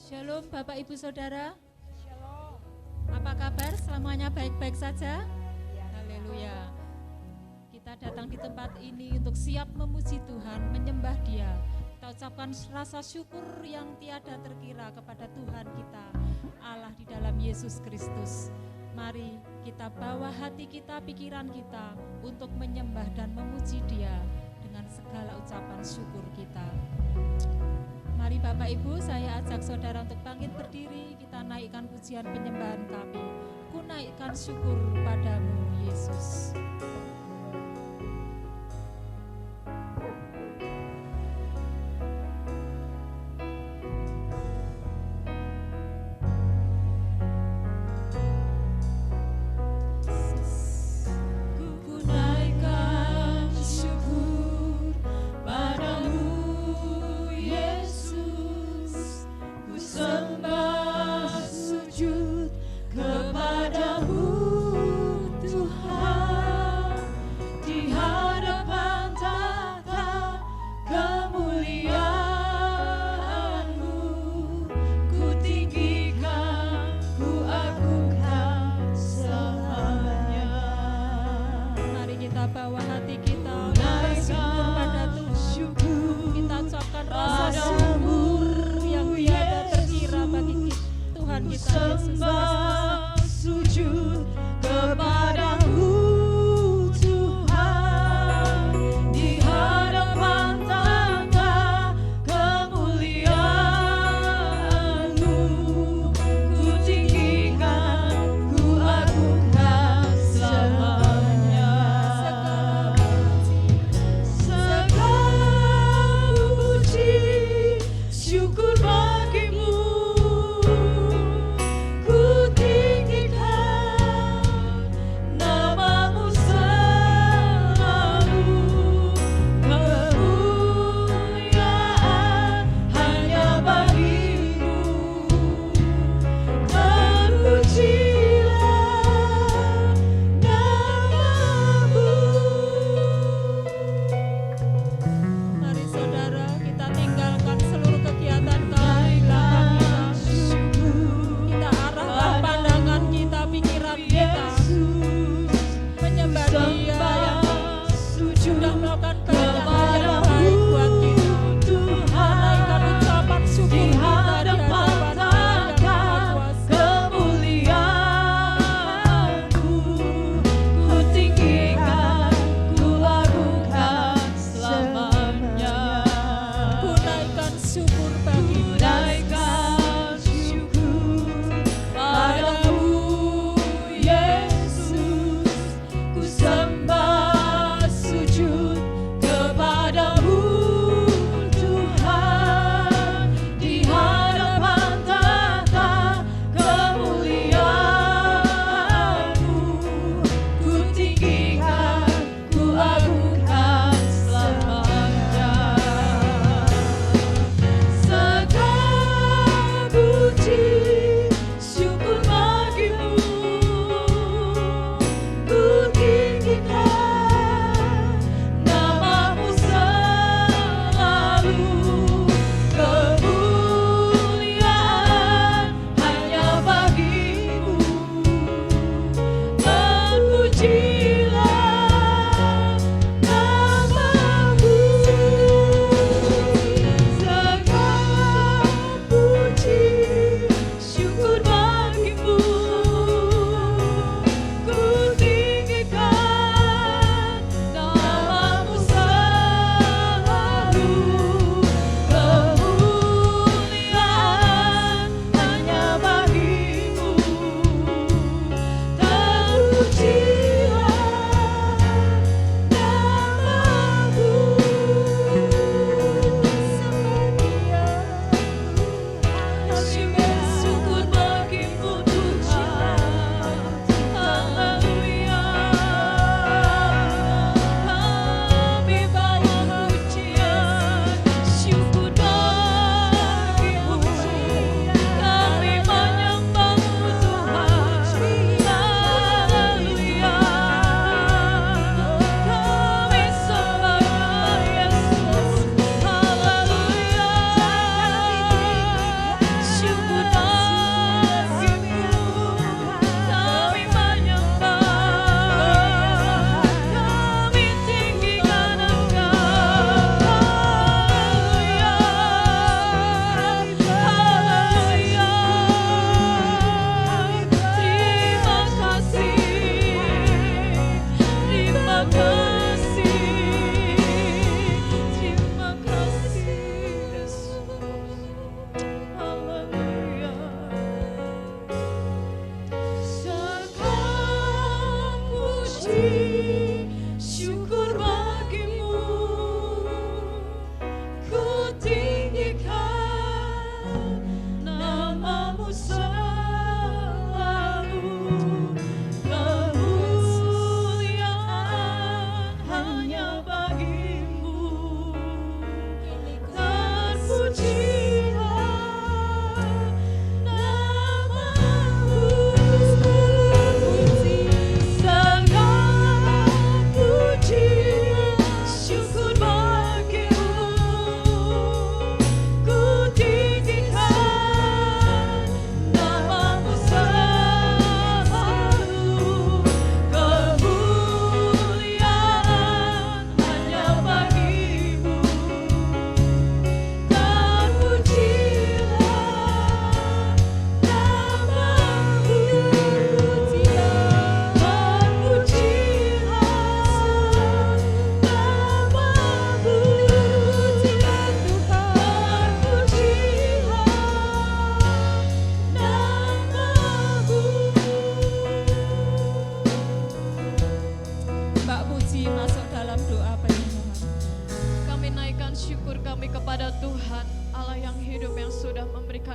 Shalom Bapak Ibu Saudara. Shalom. Apa kabar? Selamanya baik-baik saja? Ya. Haleluya. Kita datang di tempat ini untuk siap memuji Tuhan, menyembah Dia. Kita ucapkan rasa syukur yang tiada terkira kepada Tuhan kita, Allah di dalam Yesus Kristus. Mari kita bawa hati kita, pikiran kita untuk menyembah dan memuji Dia dengan segala ucapan syukur kita. Mari Bapak Ibu, saya ajak saudara untuk bangkit berdiri, kita naikkan pujian penyembahan kami. Ku naikkan syukur padamu Yesus. Kepadamu Tuhan.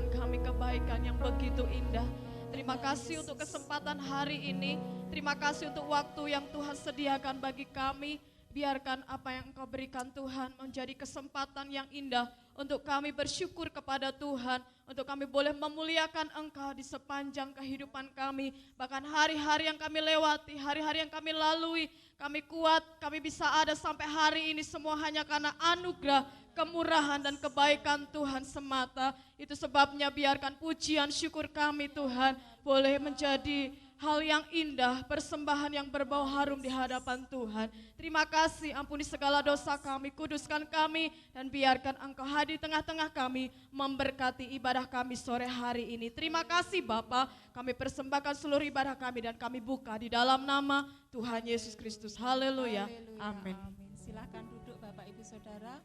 memberikan kami kebaikan yang begitu indah. Terima kasih untuk kesempatan hari ini. Terima kasih untuk waktu yang Tuhan sediakan bagi kami. Biarkan apa yang Engkau berikan Tuhan menjadi kesempatan yang indah untuk kami bersyukur kepada Tuhan, untuk kami boleh memuliakan Engkau di sepanjang kehidupan kami. Bahkan hari-hari yang kami lewati, hari-hari yang kami lalui, kami kuat, kami bisa ada sampai hari ini semua hanya karena anugerah, kemurahan dan kebaikan Tuhan semata. Itu sebabnya biarkan pujian syukur kami Tuhan boleh menjadi hal yang indah, persembahan yang berbau harum di hadapan Tuhan. Terima kasih, ampuni segala dosa kami, kuduskan kami, dan biarkan Engkau hadir di tengah-tengah kami, memberkati ibadah kami sore hari ini. Terima kasih Bapa, kami persembahkan seluruh ibadah kami dan kami buka di dalam nama Tuhan Yesus Kristus. Haleluya. Amin. Silakan duduk Bapak Ibu Saudara.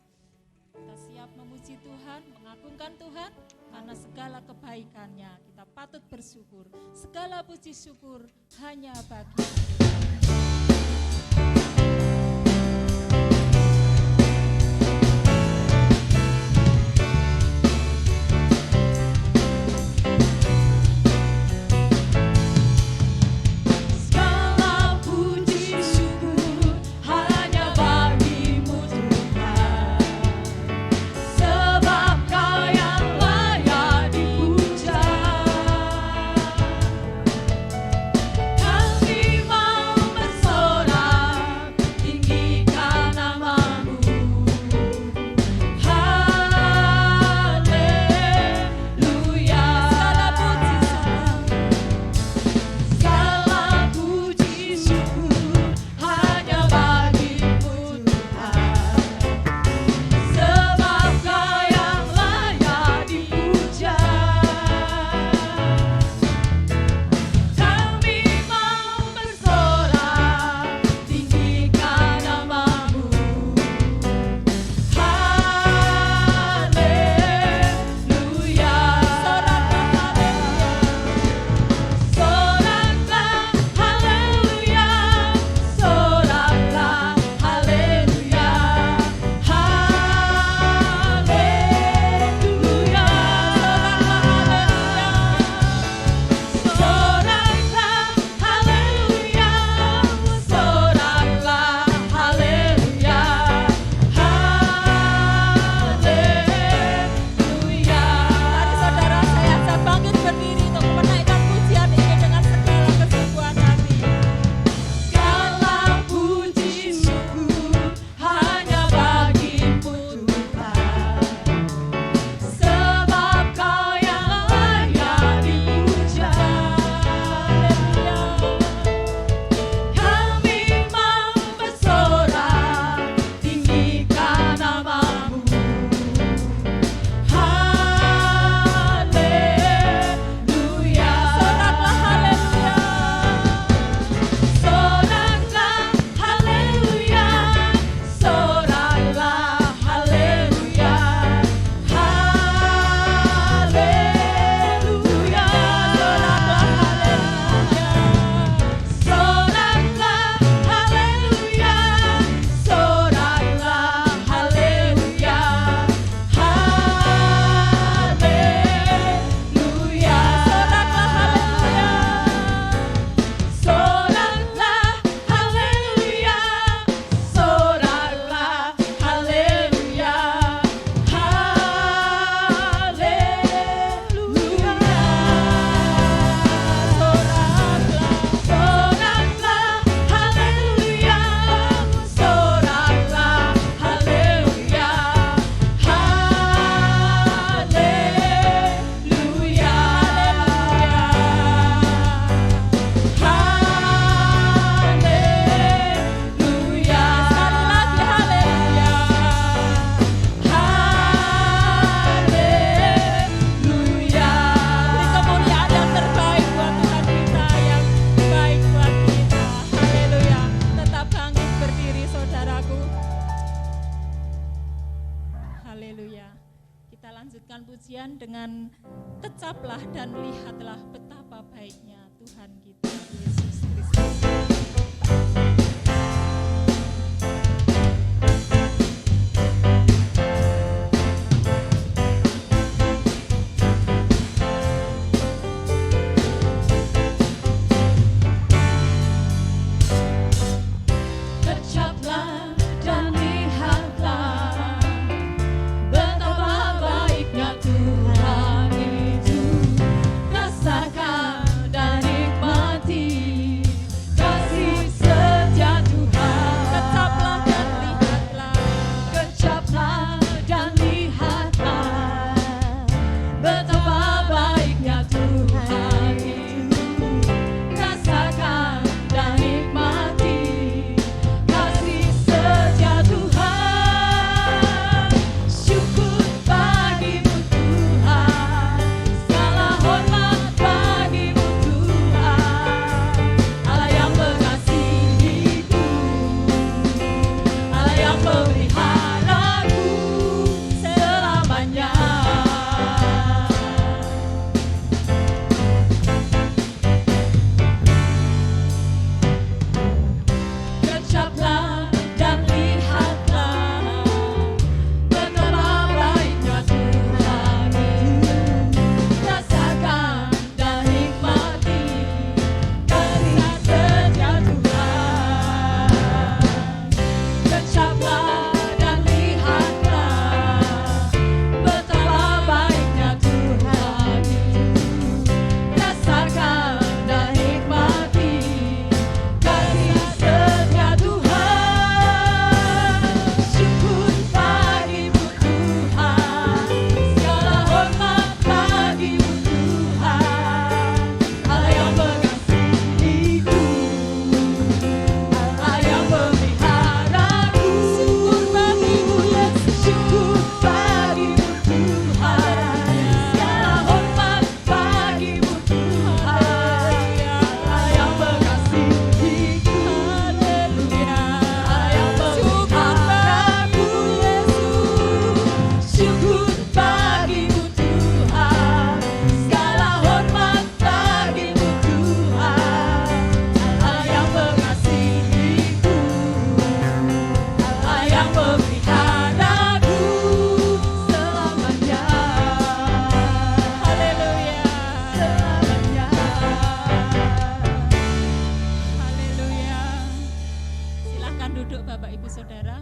Kita siap memuji Tuhan, mengagungkan Tuhan karena segala kebaikannya. Kita patut bersyukur. Segala puji syukur hanya bagi pujian dengan kecaplah dan lihatlah betapa baiknya Tuhan kita Yesus Kristus. betapa baiknya Tuhan itu. Rasakan dan nikmati kasih setia Tuhan. Syukur bagimu Tuhan, segala hormat bagimu Tuhan. Allah yang mengasihiku, Allah yang memeliharaku selamanya. Kecaplah dan lihatlah betapa baiknya Tuhan itu. Rasakan dan nikmati kasih setia Tuhan. Kecaplah dan lihatlah betapa baiknya Tuhan itu. Rasakan dan nikmati kasih setia Tuhan. Syukur bagimu Tuhan, segala hormat bagimu Tuhan. Allah yang mengasihiku, Allah yang memeliharaku. Syukur bagimu Yesus, syukur bagimu Tuhan. Segala hormat bagimu Tuhan. Allah yang mengasihiku, haleluya. Allah yang memeliharaku, Yesus. Syukur bagimu Tuhan. Segala hormat bagimu Tuhan. Allah yang mengasihiku, Allah yang memeliharaku selamanya. Haleluya, selamanya. Haleluya. Silahkan duduk Bapak Ibu Saudara.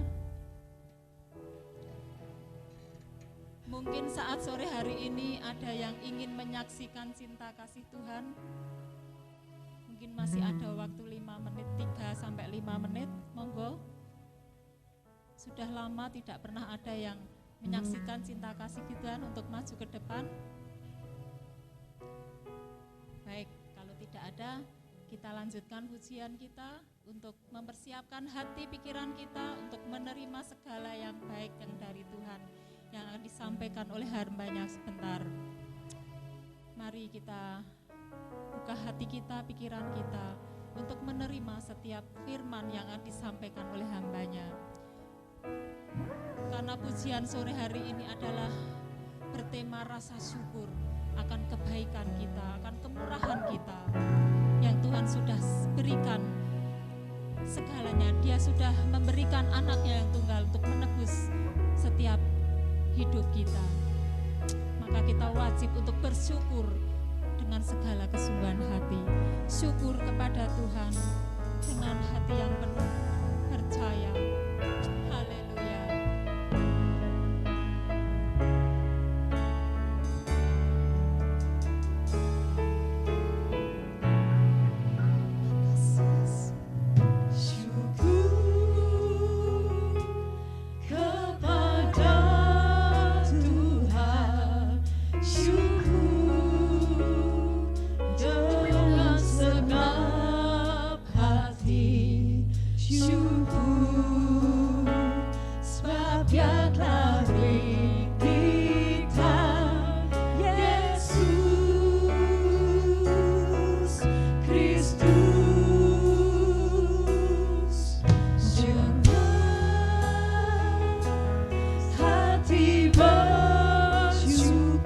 Mungkin saat sore hari ini ada yang ingin menyaksikan cinta kasih Tuhan. Mungkin masih ada waktu 5 menit, 3 sampai 5 menit. Monggo. Sudah lama tidak pernah ada yang menyaksikan cinta kasih Tuhan untuk maju ke depan. Baik, kalau tidak ada, kita lanjutkan pujian kita untuk mempersiapkan hati pikiran kita untuk menerima segala yang baik yang dari Tuhan yang akan disampaikan oleh hamba-Nya sebentar. Mari kita buka hati kita, pikiran kita untuk menerima setiap firman yang akan disampaikan oleh hamba-Nya. Karena pujian sore hari ini adalah bertema rasa syukur akan kebaikan kita, akan kemurahan kita yang Tuhan sudah berikan segalanya. Dia sudah memberikan anaknya yang tunggal untuk menebus setiap hidup kita. Maka kita wajib untuk bersyukur dengan segala kesungguhan hati. Syukur kepada Tuhan dengan hati yang penuh percaya. Haleluya. Hati bersyukur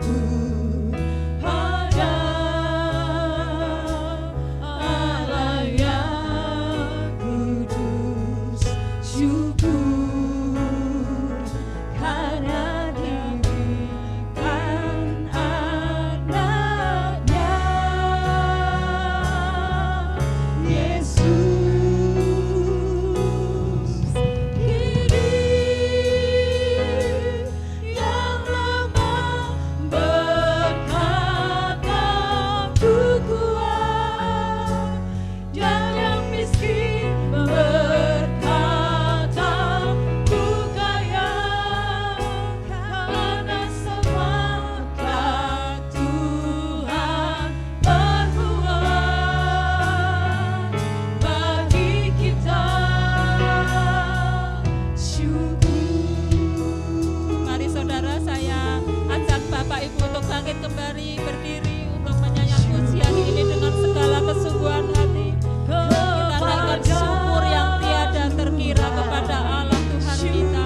Mari berdiri untuk menyanyikan pujian ini dengan segala kesungguhan hati. Kita naikkan syukur yang tiada terkira kepada Allah Tuhan kita.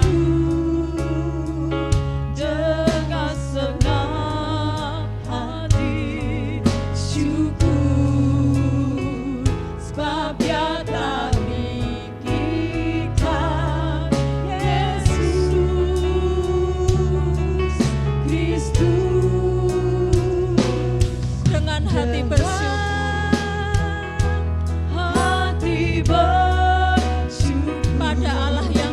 Dengan senang hati syukur, sebab Dia telah meninggikan Yesus Kristus. Dengan hati bersyukur, hati bersyukur pada Allah yang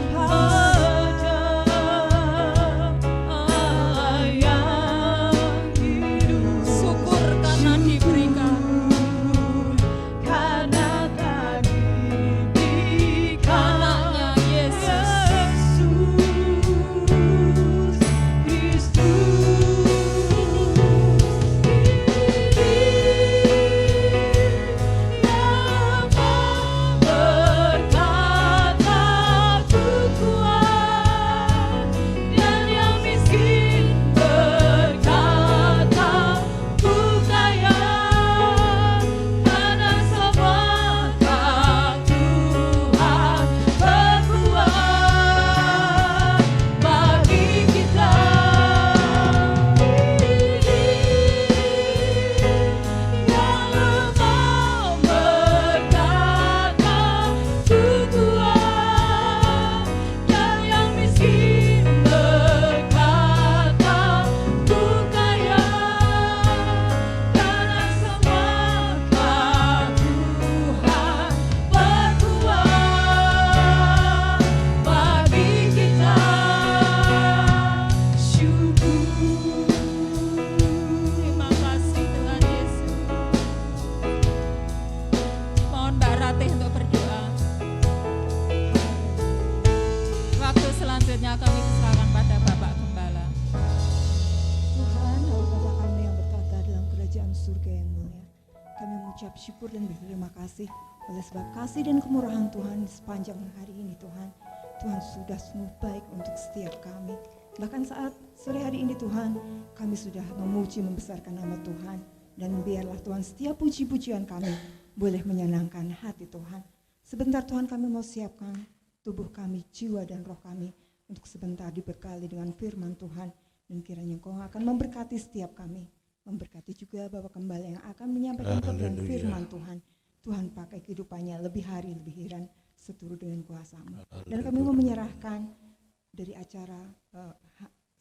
syukur karena diberikan anaknya Yesus. Terima kasih Tuhan Yesus. Mohon Mbak Ratih untuk berdoa. Waktu selanjutnya kami serahkan pada Bapak Gembala. Tuhan, Bapa kami yang bertata dalam kerajaan surga yang mulia, kami mengucap syukur dan berterima kasih oleh sebab kasih dan kemurahan Tuhan sepanjang hari ini Tuhan. Tuhan sudah sungguh baik untuk setiap kami. Bahkan saat sore hari ini Tuhan, kami sudah memuji membesarkan nama Tuhan. Dan biarlah Tuhan setiap puji-pujian kami boleh menyenangkan hati Tuhan. Sebentar Tuhan kami mau siapkan tubuh kami, jiwa dan roh kami untuk sebentar dibekali dengan firman Tuhan. Dan kiranya Engkau akan memberkati setiap kami. Memberkati juga Bapak Gembala yang akan menyampaikan kebenaran firman Tuhan. Tuhan pakai kehidupannya lebih hari lebih heran seturut dengan kuasa-Mu. Dan kami mau menyerahkan dari acara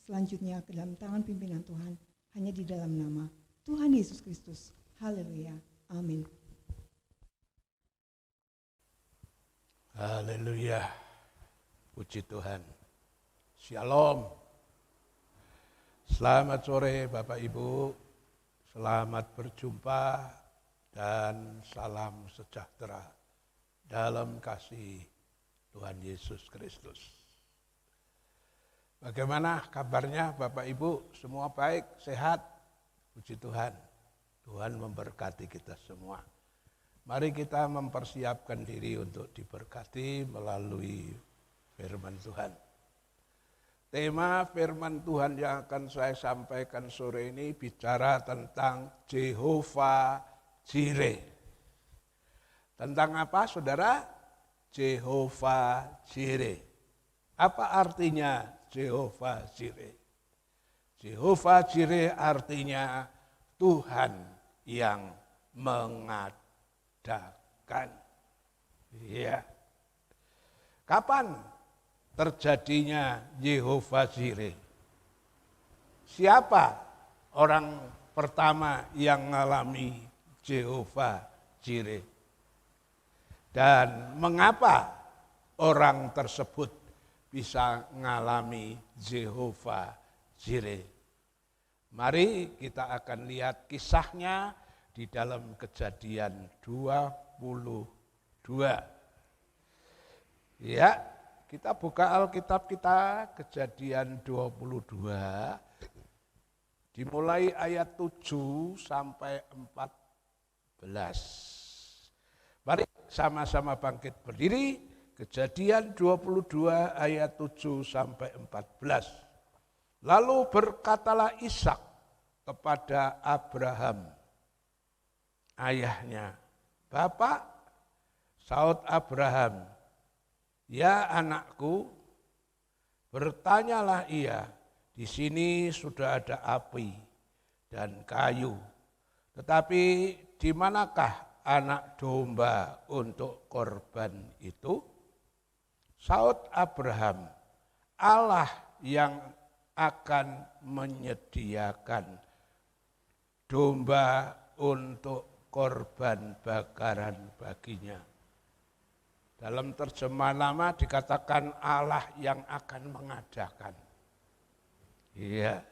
selanjutnya ke dalam tangan pimpinan Tuhan. Hanya di dalam nama Tuhan Yesus Kristus. Haleluya. Amin. Haleluya. Puji Tuhan. Shalom. Selamat sore Bapak Ibu. Selamat berjumpa dan salam sejahtera dalam kasih Tuhan Yesus Kristus. Bagaimana kabarnya Bapak Ibu? Semua baik, sehat? Puji Tuhan. Tuhan memberkati kita semua. Mari kita mempersiapkan diri untuk diberkati melalui firman Tuhan. Tema firman Tuhan yang akan saya sampaikan sore ini bicara tentang Jehovah Jireh. Tentang apa saudara? Jehovah Jireh. Apa artinya Jehovah Jireh? Jehovah Jireh artinya Tuhan yang mengadakan. Ya. Kapan terjadinya Jehovah Jireh? Siapa orang pertama yang mengalami Jehovah Jireh? Dan mengapa orang tersebut bisa mengalami Jehovah Jireh? Mari kita akan lihat kisahnya di dalam Kejadian 22. Ya, kita buka Alkitab kita, Kejadian 22, dimulai ayat 7 sampai 14. Mari sama-sama bangkit berdiri, Kejadian 22 ayat 7 sampai 14. Lalu berkatalah Ishak, kepada Abraham, ayahnya. Bapak, saut Abraham, ya anakku, bertanyalah ia, di sini sudah ada api dan kayu, tetapi di manakah anak domba untuk korban itu? Saut Abraham, Allah yang akan menyediakan domba untuk korban bakaran baginya. Dalam terjemahan lama dikatakan Allah yang akan mengadakan. Iya.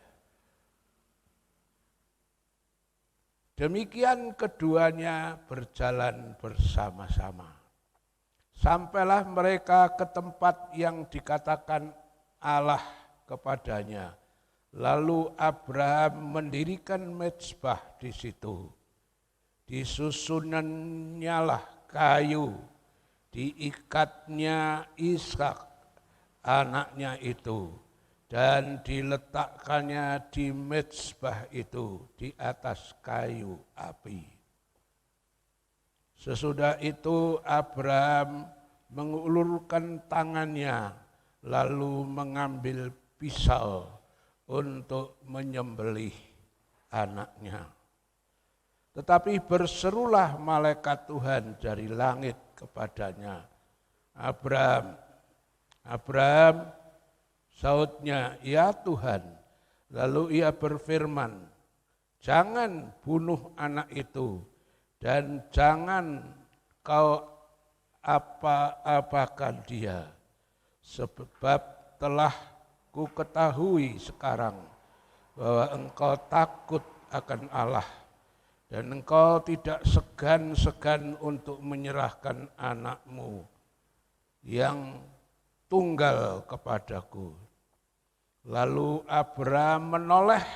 Demikian keduanya berjalan bersama-sama. Sampailah mereka ke tempat yang dikatakan Allah kepadanya. Lalu Abraham mendirikan mezbah di situ. Disusunannya lah kayu, diikatnya Ishak anaknya itu, dan diletakkannya di mezbah itu di atas kayu api. Sesudah itu Abraham mengulurkan tangannya lalu mengambil pisau untuk menyembelih anaknya. Tetapi berserulah malaikat Tuhan dari langit kepadanya, Abraham, Abraham, sautnya, ya Tuhan. Lalu ia berfirman, jangan bunuh anak itu, dan jangan kau apa-apakan dia, sebab telah ku ketahui sekarang bahwa engkau takut akan Allah, dan engkau tidak segan-segan untuk menyerahkan anakmu yang tunggal kepadaku. Lalu Abraham menoleh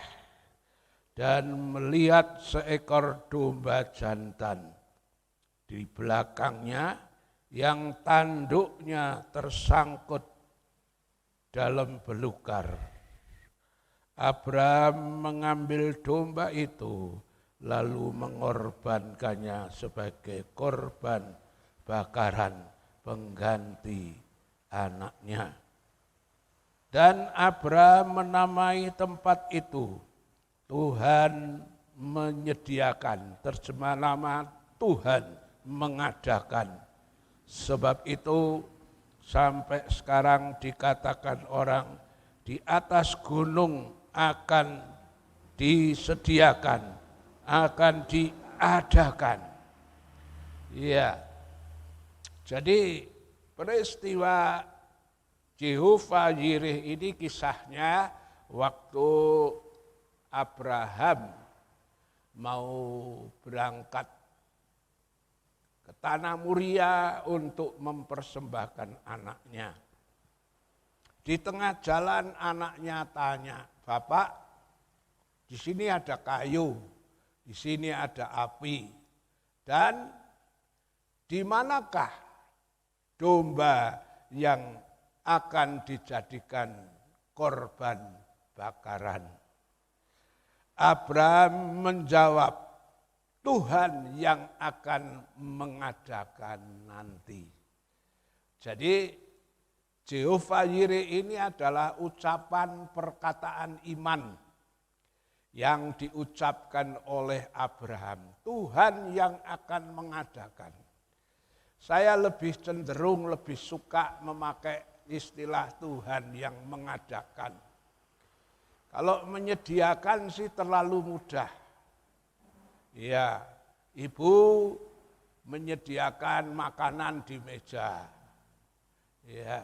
dan melihat seekor domba jantan di belakangnya yang tanduknya tersangkut dalam belukar. Abraham mengambil domba itu lalu mengorbankannya sebagai korban bakaran pengganti anaknya. Dan Abraham menamai tempat itu Tuhan menyediakan, terjemah nama Tuhan mengadakan. Sebab itu sampai sekarang dikatakan orang di atas gunung akan disediakan, akan diadakan. Ya, jadi peristiwa Jehovah Yireh ini kisahnya waktu Abraham mau berangkat ke tanah Moria untuk mempersembahkan anaknya. Di tengah jalan anaknya tanya, Bapak, di sini ada kayu, di sini ada api, dan di manakah domba yang akan dijadikan korban bakaran? Abraham menjawab, Tuhan yang akan mengadakan nanti. Jadi Jehovah Yireh ini adalah ucapan perkataan iman yang diucapkan oleh Abraham. Tuhan yang akan mengadakan. Saya lebih cenderung, lebih suka memakai istilah Tuhan yang mengadakan. Kalau menyediakan sih terlalu mudah. Ya, ibu menyediakan makanan di meja. Ya,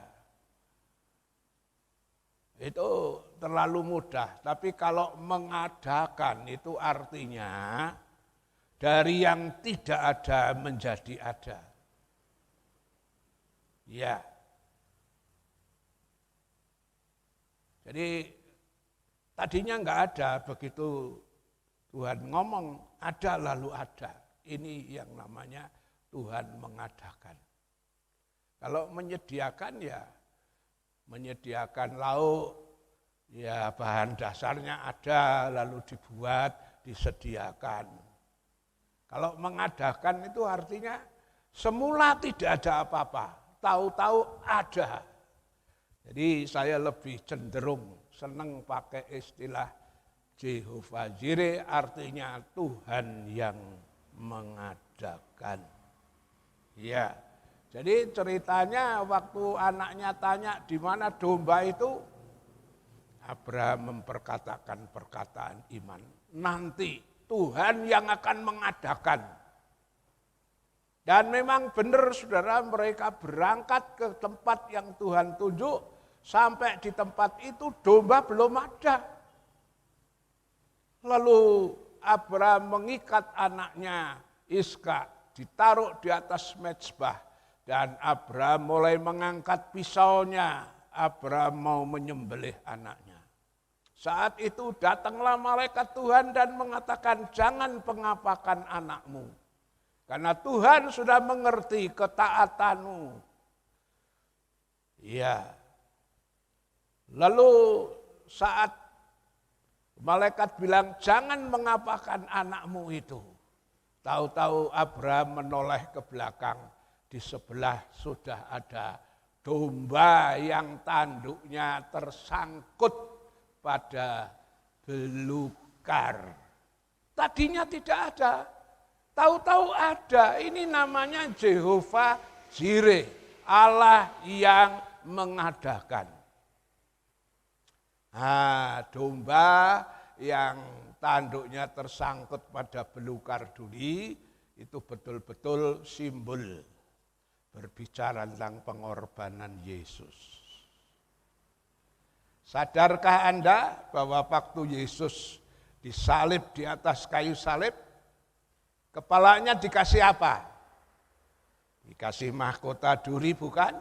itu terlalu mudah. Tapi kalau mengadakan itu artinya dari yang tidak ada menjadi ada. Ya. Jadi tadinya enggak ada, begitu Tuhan ngomong ada lalu ada. Ini yang namanya Tuhan mengadakan. Kalau menyediakan ya menyediakan lauk, Ya bahan dasarnya ada, lalu dibuat, disediakan. Kalau mengadakan itu artinya semula tidak ada apa-apa, tahu-tahu ada. Jadi saya lebih cenderung senang pakai istilah Jehovah Jireh, artinya Tuhan yang mengadakan. Ya, jadi ceritanya waktu anaknya tanya di mana domba itu, Abraham memperkatakan perkataan iman. Nanti Tuhan yang akan mengadakan. Dan memang benar saudara, mereka berangkat ke tempat yang Tuhan tunjuk. Sampai di tempat itu domba belum ada. Lalu Abraham mengikat anaknya Iskak, ditaruh di atas mezbah. Dan Abraham mulai mengangkat pisaunya. Abraham mau menyembelih anaknya. Saat itu datanglah malaikat Tuhan dan mengatakan, jangan pengapakan anakmu. Karena Tuhan sudah mengerti ketaatanmu. Ya. Lalu saat malaikat bilang, jangan mengapakan anakmu itu. Tahu-tahu Abraham menoleh ke belakang. Di sebelah sudah ada domba yang tanduknya tersangkut pada belukar. Tadinya tidak ada, tahu-tahu ada. Ini namanya Jehovah Jireh, Allah yang mengadakan. Domba yang tanduknya tersangkut pada belukar duri itu betul-betul simbol berbicara tentang pengorbanan Yesus. Sadarkah Anda bahwa waktu Yesus disalib di atas kayu salib, kepalanya dikasih apa? Dikasih mahkota duri, bukan?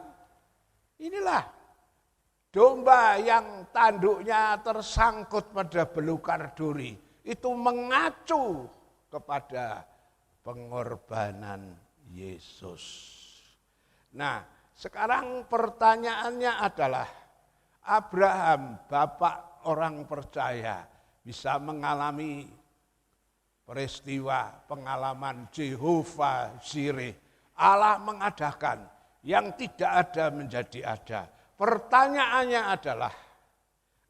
Inilah domba yang tanduknya tersangkut pada belukar duri. Itu mengacu kepada pengorbanan Yesus. Nah, sekarang pertanyaannya adalah, Abraham, bapak orang percaya, bisa mengalami peristiwa pengalaman Jehovah Jireh, Allah mengadakan yang tidak ada menjadi ada. Pertanyaannya adalah,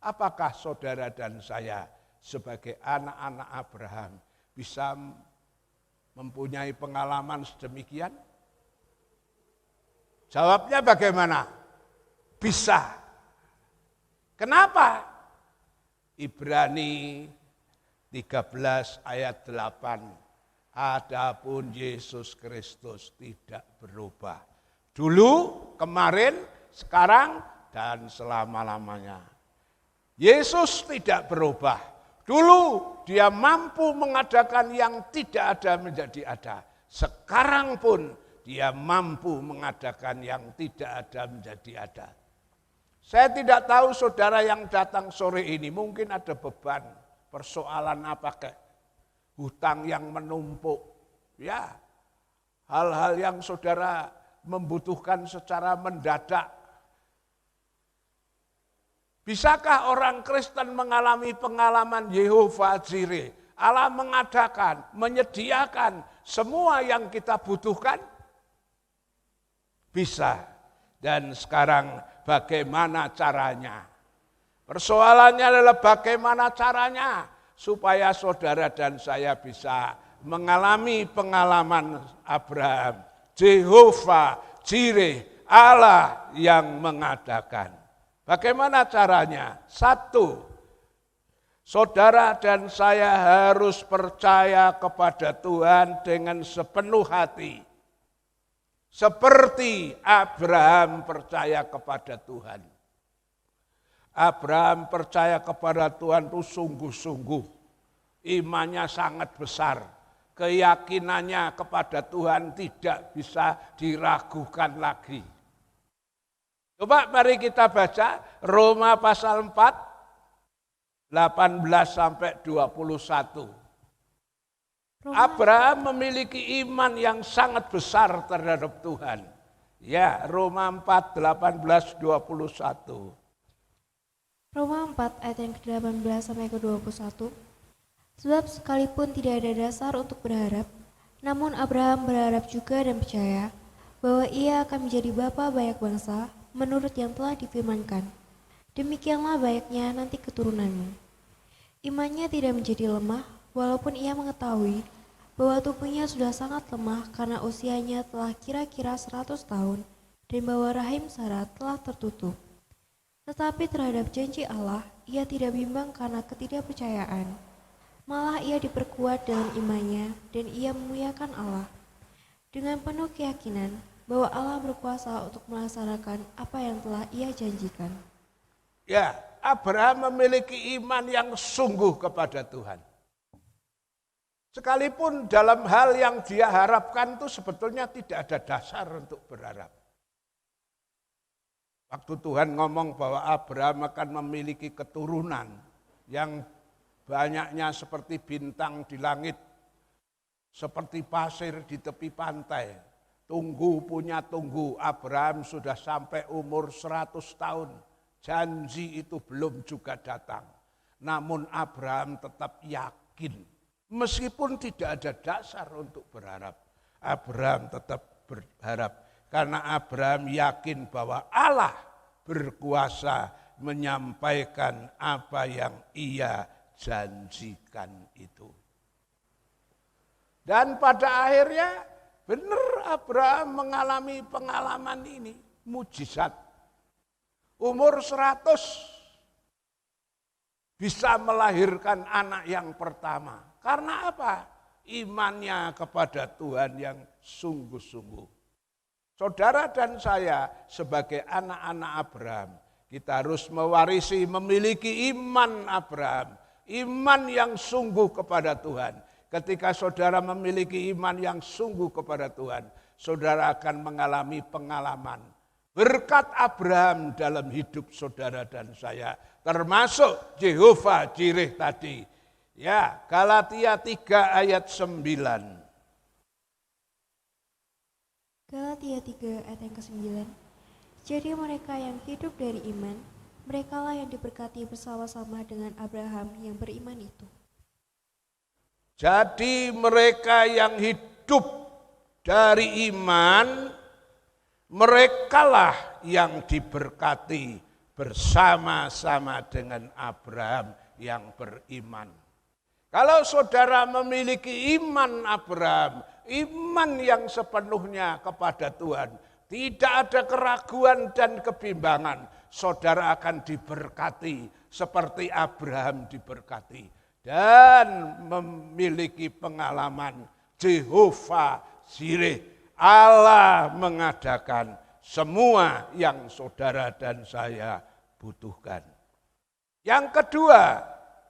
apakah saudara dan saya sebagai anak-anak Abraham bisa mempunyai pengalaman sedemikian? Jawabnya bagaimana? Bisa. Kenapa? Ibrani 13 ayat 8. Adapun Yesus Kristus tidak berubah. Dulu, kemarin, sekarang, dan selama-lamanya. Yesus tidak berubah. Dulu dia mampu mengadakan yang tidak ada menjadi ada. Sekarang pun dia mampu mengadakan yang tidak ada menjadi ada. Saya tidak tahu saudara yang datang sore ini, mungkin ada beban, persoalan apa kek, hutang yang menumpuk, ya, hal-hal yang saudara membutuhkan secara mendadak. Bisakah orang Kristen mengalami pengalaman Jehovah Jireh? Allah mengadakan, menyediakan semua yang kita butuhkan? Bisa. Dan sekarang bagaimana caranya? Persoalannya adalah bagaimana caranya supaya saudara dan saya bisa mengalami pengalaman Abraham, Jehovah Jireh, Allah yang mengadakan. Bagaimana caranya? 1, saudara dan saya harus percaya kepada Tuhan dengan sepenuh hati. Seperti Abraham percaya kepada Tuhan. Abraham percaya kepada Tuhan itu sungguh-sungguh. Imannya sangat besar. Keyakinannya kepada Tuhan tidak bisa diragukan lagi. Coba mari kita baca Roma pasal 4, 18 sampai 21. Abraham memiliki iman yang sangat besar terhadap Tuhan. Ya, Roma 4, 18, 21. Roma 4 ayat yang ke-18 sampai ke-21. Sebab sekalipun tidak ada dasar untuk berharap, namun Abraham berharap juga dan percaya bahwa ia akan menjadi bapa banyak bangsa menurut yang telah difirmankan. Demikianlah banyaknya nanti keturunanmu. Imannya tidak menjadi lemah walaupun ia mengetahui bahwa tubuhnya sudah sangat lemah karena usianya telah kira-kira 100 tahun dan bahwa rahim Sarah telah tertutup. Tetapi terhadap janji Allah, ia tidak bimbang karena ketidakpercayaan. Malah ia diperkuat dalam imannya dan ia memuliakan Allah dengan penuh keyakinan bahwa Allah berkuasa untuk melaksanakan apa yang telah ia janjikan. Ya, Abraham memiliki iman yang sungguh kepada Tuhan. Sekalipun dalam hal yang dia harapkan itu sebetulnya tidak ada dasar untuk berharap. Waktu Tuhan ngomong bahwa Abraham akan memiliki keturunan yang banyaknya seperti bintang di langit, seperti pasir di tepi pantai. Tunggu punya tunggu, Abraham sudah sampai umur 100 tahun. Janji itu belum juga datang. Namun Abraham tetap yakin, meskipun tidak ada dasar untuk berharap. Abraham tetap berharap, karena Abraham yakin bahwa Allah berkuasa menyampaikan apa yang ia janjikan itu. Dan pada akhirnya benar Abraham mengalami pengalaman ini, mujizat. Umur 100 bisa melahirkan anak yang pertama. Karena apa? Imannya kepada Tuhan yang sungguh-sungguh. Saudara dan saya sebagai anak-anak Abraham, kita harus mewarisi, memiliki iman Abraham. Iman yang sungguh kepada Tuhan. Ketika saudara memiliki iman yang sungguh kepada Tuhan, saudara akan mengalami pengalaman berkat Abraham dalam hidup saudara dan saya. Termasuk Jehovah Jireh tadi. Ya, Galatia 3 ayat 9. Galatia 3 ayat yang ke-9. Jadi mereka yang hidup dari iman, merekalah yang diberkati bersama-sama dengan Abraham yang beriman itu. Jadi mereka yang hidup dari iman, merekalah yang diberkati bersama-sama dengan Abraham yang beriman. Kalau saudara memiliki iman Abraham, iman yang sepenuhnya kepada Tuhan, tidak ada keraguan dan kebimbangan, saudara akan diberkati seperti Abraham diberkati. Dan memiliki pengalaman Jehovah Jireh. Allah mengadakan semua yang saudara dan saya butuhkan. Yang kedua,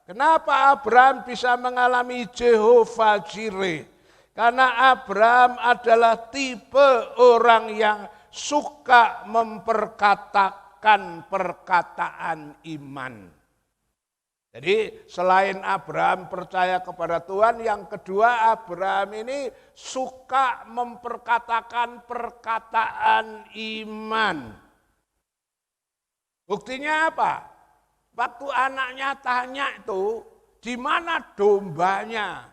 kenapa Abraham bisa mengalami Jehovah Jireh? Karena Abraham adalah tipe orang yang suka memperkatakan perkataan iman. Jadi selain Abraham percaya kepada Tuhan, yang kedua Abraham ini suka memperkatakan perkataan iman. Buktinya apa? Waktu anaknya tanya itu, di mana dombanya?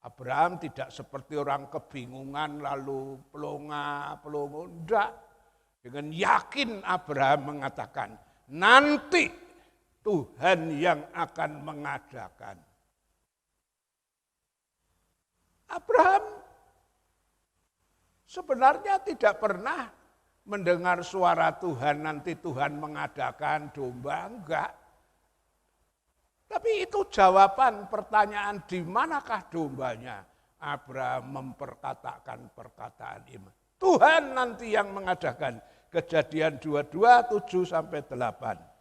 Abraham tidak seperti orang kebingungan lalu pelongo, enggak. Dengan yakin Abraham mengatakan, nanti Tuhan yang akan mengadakan. Abraham sebenarnya tidak pernah mendengar suara Tuhan, nanti Tuhan mengadakan domba, enggak. Tapi itu jawaban pertanyaan di manakah dombanya. Abraham memperkatakan perkataan iman. Tuhan nanti yang mengadakan. Kejadian 22, 7-8.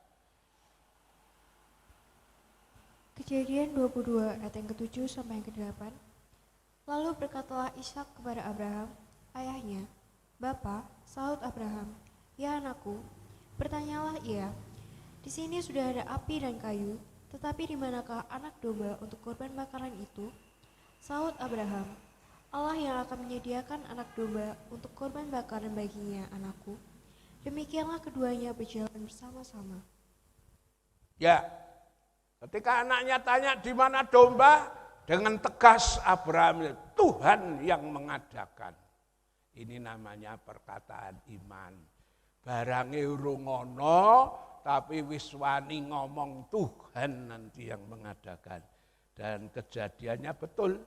Kejadian 22 ayat yang ke-7 sampai yang ke-8. Lalu berkatalah Ishak kepada Abraham, ayahnya, Bapa, sahut Abraham, ya anakku, bertanyalah ia, di sini sudah ada api dan kayu, tetapi di manakah anak domba untuk korban bakaran itu? Sahut Abraham, Allah yang akan menyediakan anak domba untuk korban bakaran baginya, anakku. Demikianlah keduanya berjalan bersama-sama. Ya, ketika anaknya tanya di mana domba, dengan tegas Abraham, Tuhan yang mengadakan. Ini namanya perkataan iman. Barange urung ana, tapi wis wani ngomong Tuhan nanti yang mengadakan. Dan kejadiannya betul.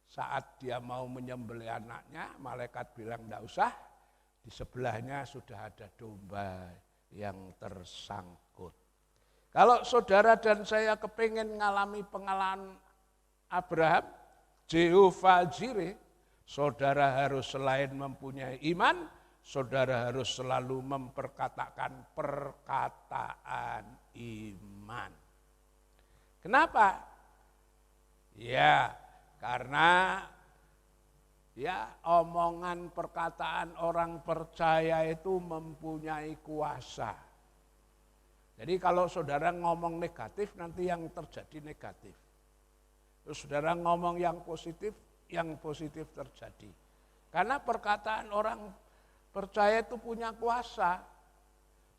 Saat dia mau menyembelih anaknya, malaikat bilang enggak usah. Di sebelahnya sudah ada domba yang tersangkut. Kalau saudara dan saya kepingin mengalami pengalaman Abraham, Jehovah Jireh, saudara harus selain mempunyai iman, saudara harus selalu memperkatakan perkataan iman. Kenapa? Ya, karena omongan perkataan orang percaya itu mempunyai kuasa. Jadi kalau saudara ngomong negatif, nanti yang terjadi negatif. Terus saudara ngomong yang positif terjadi. Karena perkataan orang percaya itu punya kuasa.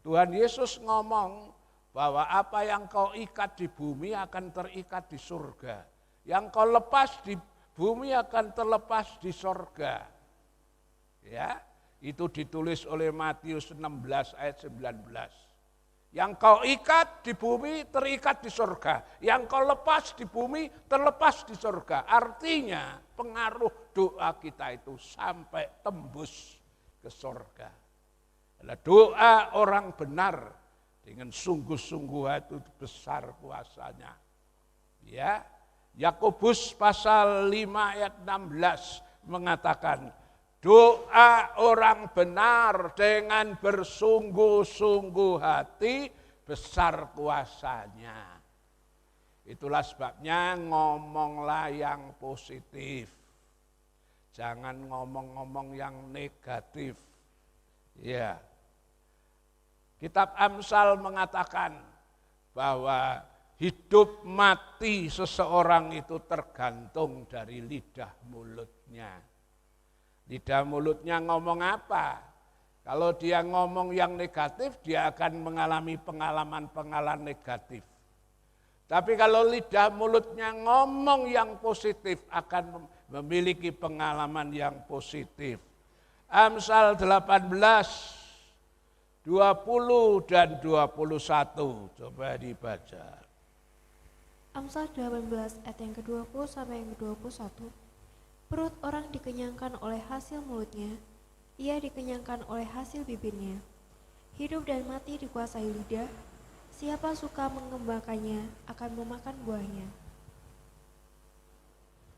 Tuhan Yesus ngomong bahwa apa yang kau ikat di bumi akan terikat di surga. Yang kau lepas di bumi akan terlepas di surga. Ya, itu ditulis oleh Matius 16 ayat 19. Yang kau ikat di bumi terikat di surga. Yang kau lepas di bumi terlepas di surga. Artinya pengaruh doa kita itu sampai tembus ke surga. Adalah doa orang benar dengan sungguh-sungguh itu besar kuasanya. Ya, Yakobus pasal 5 ayat 16 mengatakan, doa orang benar dengan bersungguh-sungguh hati besar kuasanya. Itulah sebabnya ngomonglah yang positif. Jangan ngomong-ngomong yang negatif. Ya. Kitab Amsal mengatakan bahwa hidup mati seseorang itu tergantung dari lidah mulutnya. Lidah mulutnya ngomong apa? Kalau dia ngomong yang negatif, dia akan mengalami pengalaman-pengalaman negatif. Tapi kalau lidah mulutnya ngomong yang positif, akan memiliki pengalaman yang positif. Amsal 18, 20 dan 21, coba dibaca. Amsal 18 ayat yang ke-20 sampai yang ke-21. Perut orang dikenyangkan oleh hasil mulutnya, ia dikenyangkan oleh hasil bibirnya. Hidup dan mati dikuasai lidah, siapa suka mengembangkannya akan memakan buahnya.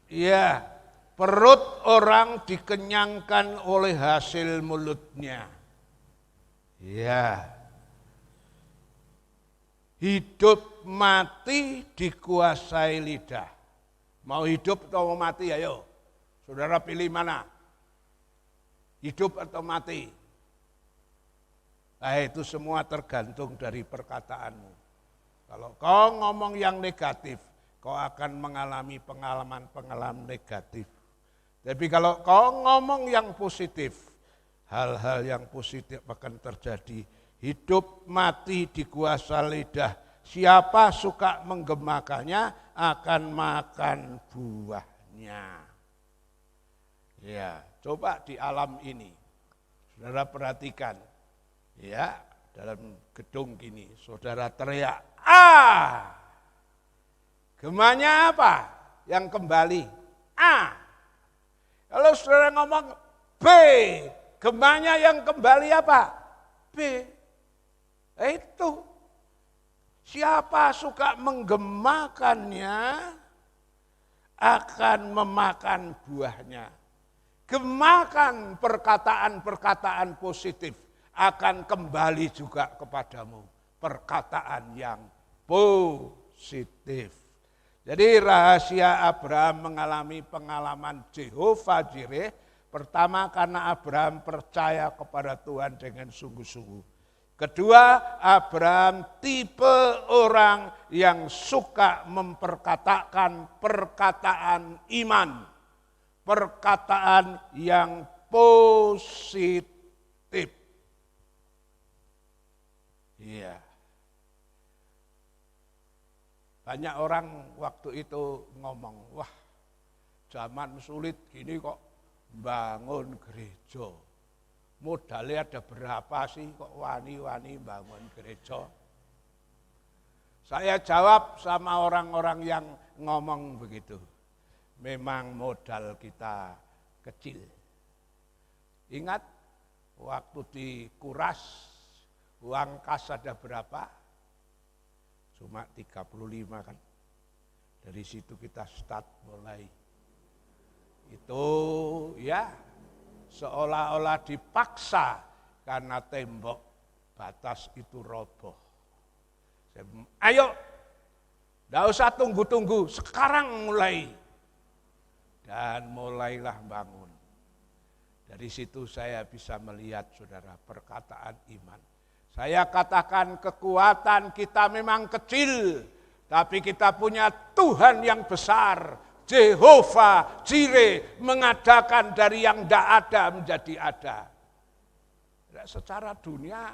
Iya, perut orang dikenyangkan oleh hasil mulutnya. Iya. Hidup mati dikuasai lidah. Mau hidup atau mau mati, ayo. Saudara pilih mana? Hidup atau mati? Nah, itu semua tergantung dari perkataanmu. Kalau kau ngomong yang negatif, kau akan mengalami pengalaman-pengalaman negatif. Tapi kalau kau ngomong yang positif, hal-hal yang positif akan terjadi. Hidup mati dikuasai lidah. Siapa suka menggemakannya akan makan buahnya. Ya, coba di alam ini. Saudara perhatikan. Ya, dalam gedung gini, saudara teriak, "A!" Gemanya apa? Yang kembali, A. Kalau saudara ngomong B, gemanya yang kembali apa? B. Itu. Siapa suka menggemakannya akan memakan buahnya. Gemakan perkataan-perkataan positif akan kembali juga kepadamu. Perkataan yang positif. Jadi rahasia Abraham mengalami pengalaman Jehovah Jireh. Pertama karena Abraham percaya kepada Tuhan dengan sungguh-sungguh. Kedua, Abraham tipe orang yang suka memperkatakan perkataan iman. Perkataan yang positif. Iya. Banyak orang waktu itu ngomong, wah zaman sulit gini kok bangun gereja. Modalnya ada berapa sih kok wani-wani bangun gereja? Saya jawab sama orang-orang yang ngomong begitu. Memang modal kita kecil. Ingat waktu dikuras uang kas ada berapa? Cuma 35 kan. Dari situ kita start mulai. Itu ya seolah-olah dipaksa karena tembok batas itu roboh. Ayo, tidak usah tunggu-tunggu, sekarang mulai. Dan mulailah bangun. Dari situ saya bisa melihat saudara perkataan iman. Saya katakan kekuatan kita memang kecil, tapi kita punya Tuhan yang besar. Jehovah Jireh mengadakan dari yang tidak ada menjadi ada. Secara dunia,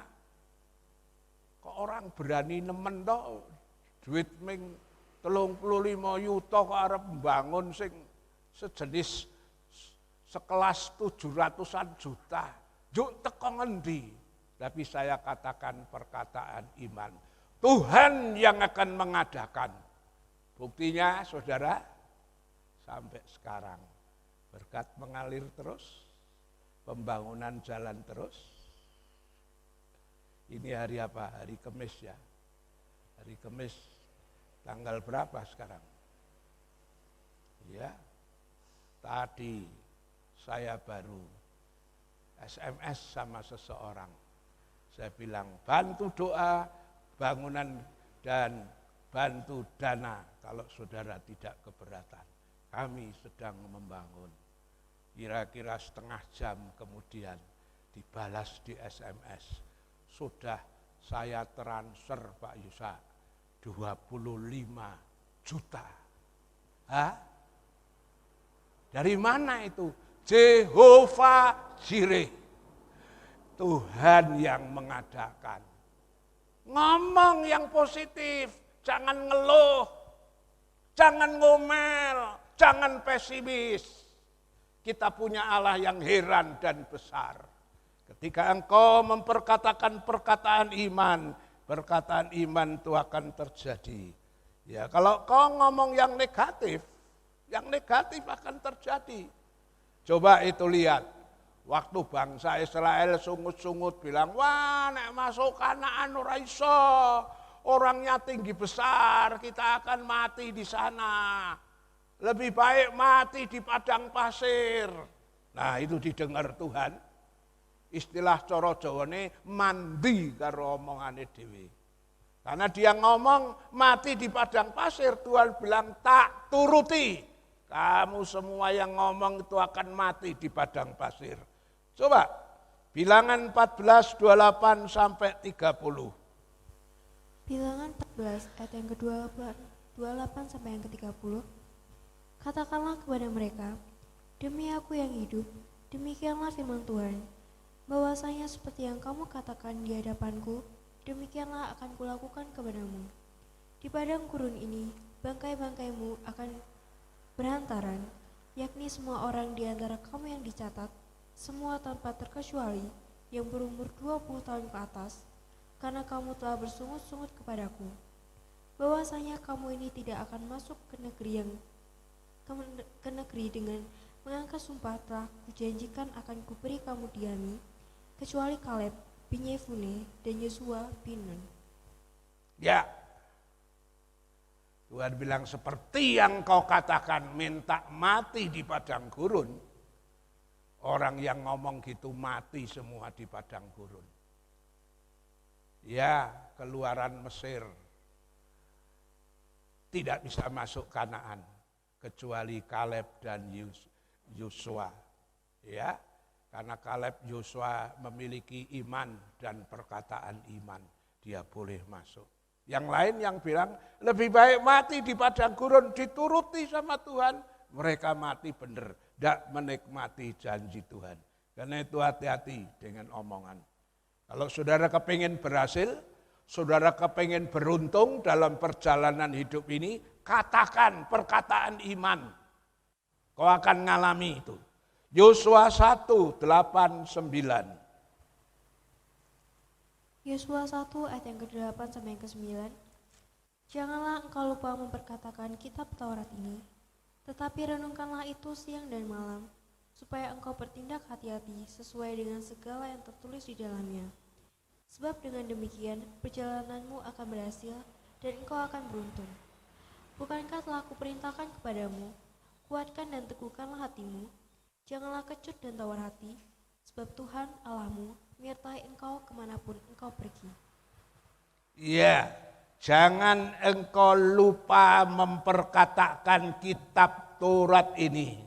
kok orang berani nemen toh, duit ming 35 yuta kok arep membangun sing sejenis sekelas 700-an juta. Juk teko ngendi? Tapi saya katakan perkataan iman. Tuhan yang akan mengadakan. Buktinya saudara, sampai sekarang berkat mengalir terus, pembangunan jalan terus. Ini hari apa? Hari Kamis ya. Hari Kamis tanggal berapa sekarang? Ya, tadi saya baru SMS sama seseorang. Saya bilang bantu doa, bangunan dan bantu dana kalau saudara tidak keberatan. Kami sedang membangun. Kira-kira setengah jam kemudian dibalas di SMS. Sudah saya transfer Pak Yusa 25 juta. Hah? Dari mana itu? Jehovah Jireh. Tuhan yang mengadakan. Ngomong yang positif, jangan ngeluh, jangan ngomel, jangan pesimis. Kita punya Allah yang heran dan besar. Ketika engkau memperkatakan perkataan iman itu akan terjadi. Ya, kalau kau ngomong yang negatif akan terjadi. Coba itu lihat. Waktu bangsa Israel sungut-sungut bilang, wah nek masuk Kanaan ora iso, orangnya tinggi besar, kita akan mati di sana. Lebih baik mati di padang pasir. Nah itu didengar Tuhan. Istilah coro Jawane mandi karo omongane dhewe. Karena dia ngomong mati di padang pasir, Tuhan bilang tak turuti. Kamu semua yang ngomong itu akan mati di padang pasir. Coba, Bilangan 14, 28 sampai 30. Bilangan 14 ayat yang ke-28 sampai yang ke-30. Katakanlah kepada mereka, demi aku yang hidup, demikianlah firman Tuhan, bahwasanya seperti yang kamu katakan di hadapanku, demikianlah akan kulakukan kepadamu. Di padang gurun ini, bangkai-bangkaimu akan berhantaran, yakni semua orang di antara kamu yang dicatat, semua tanpa terkecuali yang berumur 20 tahun ke atas, karena kamu telah bersungut-sungut kepadaku, bahwasanya kamu ini tidak akan masuk ke negeri dengan mengangkat sumpah telah kujanjikan akan kuberi kamu diami, kecuali Kaleb bin Yefune dan Yosua bin Nun. Ya, Tuhan bilang seperti yang kau katakan minta mati di padang gurun. Orang yang ngomong gitu mati semua di padang gurun. Ya, keluaran Mesir tidak bisa masuk Kanaan kecuali Kaleb dan Yosua. Ya, karena Kaleb Yosua memiliki iman dan perkataan iman, dia boleh masuk. Yang lain yang bilang lebih baik mati di padang gurun, dituruti sama Tuhan, mereka mati benar. Tidak menikmati janji Tuhan. Karena itu hati-hati dengan omongan. Kalau saudara kepingin berhasil, saudara kepengen beruntung dalam perjalanan hidup ini, katakan perkataan iman. Kau akan ngalami itu. Yosua 1:8-9. Yosua 1 ayat yang ke-8 sampai yang ke-9. Janganlah engkau lupa memperkatakan kitab Taurat ini, tetapi renungkanlah itu siang dan malam, supaya engkau bertindak hati-hati sesuai dengan segala yang tertulis di dalamnya. Sebab dengan demikian perjalananmu akan berhasil dan engkau akan beruntung. Bukankah telah kuperintahkan kepadamu, kuatkan dan teguhkanlah hatimu, janganlah kecut dan tawar hati, sebab Tuhan Allahmu menyertai engkau kemanapun engkau pergi. Iya, jangan engkau lupa memperkatakan kitab Taurat ini.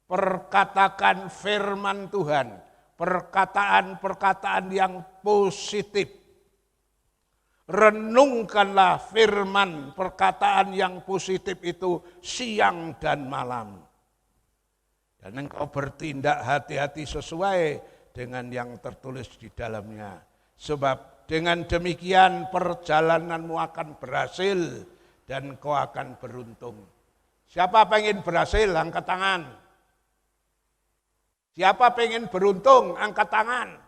Perkatakan firman Tuhan, perkataan-perkataan yang positif. Renungkanlah firman, perkataan yang positif itu siang dan malam. Dan engkau bertindak hati-hati sesuai dengan yang tertulis di dalamnya. Sebab dengan demikian perjalananmu akan berhasil dan kau akan beruntung. Siapa pengen berhasil, angkat tangan. Siapa pengen beruntung, angkat tangan.